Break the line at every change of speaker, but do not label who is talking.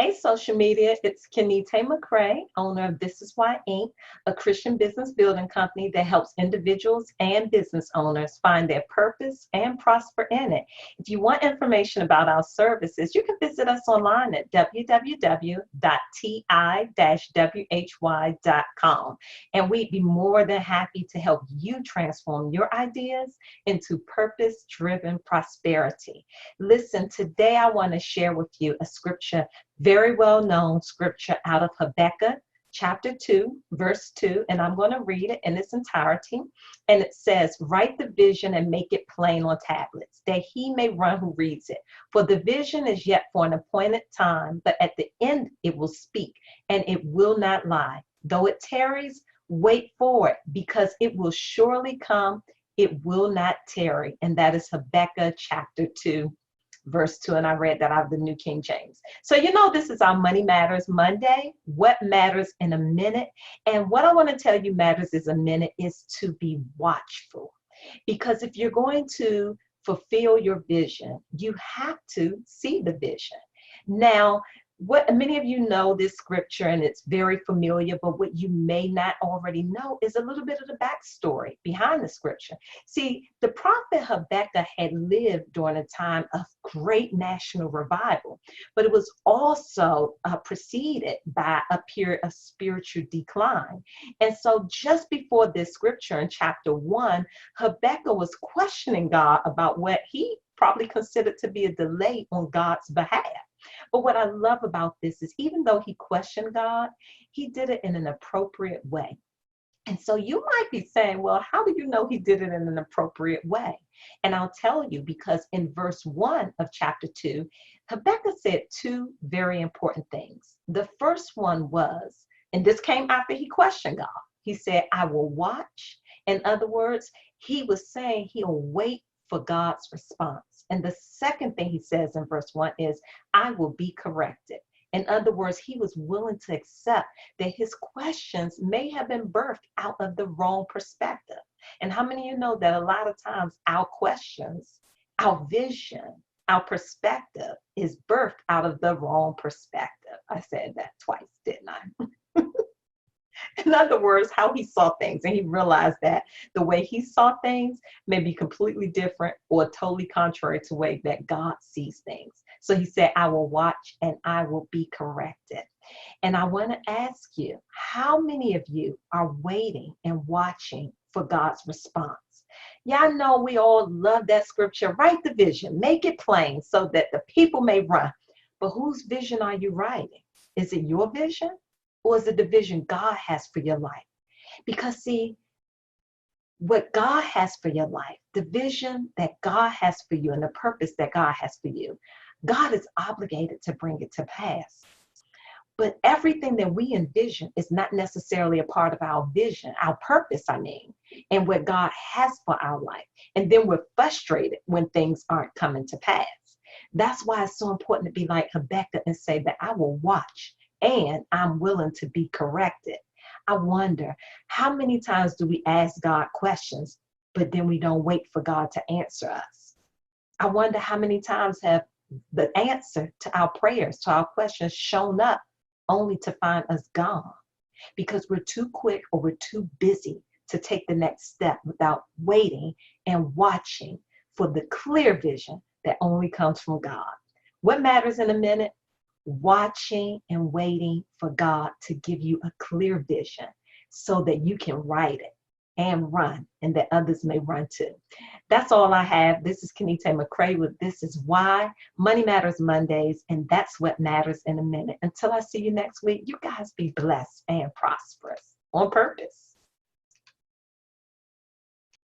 Hey, social media, it's Kenite McCrae, owner of This Is Why Inc., a Christian business building company that helps individuals and business owners find their purpose and prosper in it. If you want information about our services, you can visit us online at www.ti-why.com. And we'd be more than happy to help you transform your ideas into purpose-driven prosperity. Listen, today I want to share with you a scripture, very well-known scripture out of Habakkuk chapter 2, verse 2, and I'm going to read it in its entirety. And it says, "Write the vision and make it plain on tablets, that he may run who reads it. For the vision is yet for an appointed time, but at the end it will speak, and it will not lie. Though it tarries, wait for it, because it will surely come. It will not tarry." And that is Habakkuk chapter 2. Verse 2, and I read that out of the New King James. So this is our Money Matters Monday. What matters in a minute? And what I want to tell you matters is a minute is to be watchful. Because if you're going to fulfill your vision, you have to see the vision. Now, what many of you know this scripture and it's very familiar, but what you may not already know is a little bit of the backstory behind the scripture. See, the prophet Habakkuk had lived during a time of great national revival, but it was also preceded by a period of spiritual decline. And so just before this scripture in chapter 1, Habakkuk was questioning God about what he probably considered to be a delay on God's behalf. But what I love about this is even though he questioned God, he did it in an appropriate way. And so you might be saying, well, how do you know he did it in an appropriate way? And I'll tell you, because in verse 1 of chapter 2, Habakkuk said two very important things. The first one was, and this came after he questioned God, he said, "I will watch." In other words, he was saying he'll wait for God's response. And the second thing he says in verse 1 is, "I will be corrected." In other words, he was willing to accept that his questions may have been birthed out of the wrong perspective. And how many of you know that a lot of times our questions, our vision, our perspective is birthed out of the wrong perspective? I said that twice, didn't I? In other words, how he saw things, and he realized that the way he saw things may be completely different or totally contrary to the way that God sees things. So he said, "I will watch and I will be corrected." And I want to ask you, how many of you are waiting and watching for God's response? Yeah, I know we all love that scripture. Write the vision, make it plain so that the people may run. But whose vision are you writing? Is it your vision? Or is it the vision God has for your life? Because see, what God has for your life, the vision that God has for you and the purpose that God has for you, God is obligated to bring it to pass. But everything that we envision is not necessarily a part of our vision, our purpose, and what God has for our life. And then we're frustrated when things aren't coming to pass. That's why it's so important to be like Habakkuk and say that I will watch and I'm willing to be corrected. I wonder, how many times do we ask God questions, but then we don't wait for God to answer us? I wonder how many times have the answer to our prayers, to our questions shown up only to find us gone because we're too quick or we're too busy to take the next step without waiting and watching for the clear vision that only comes from God. What matters in a minute? Watching and waiting for God to give you a clear vision so that you can write it and run and that others may run too. That's all I have. This is Kenite McCrae with This Is Why. Money Matters Mondays, and that's what matters in a minute. Until I see you next week, you guys be blessed and prosperous on purpose.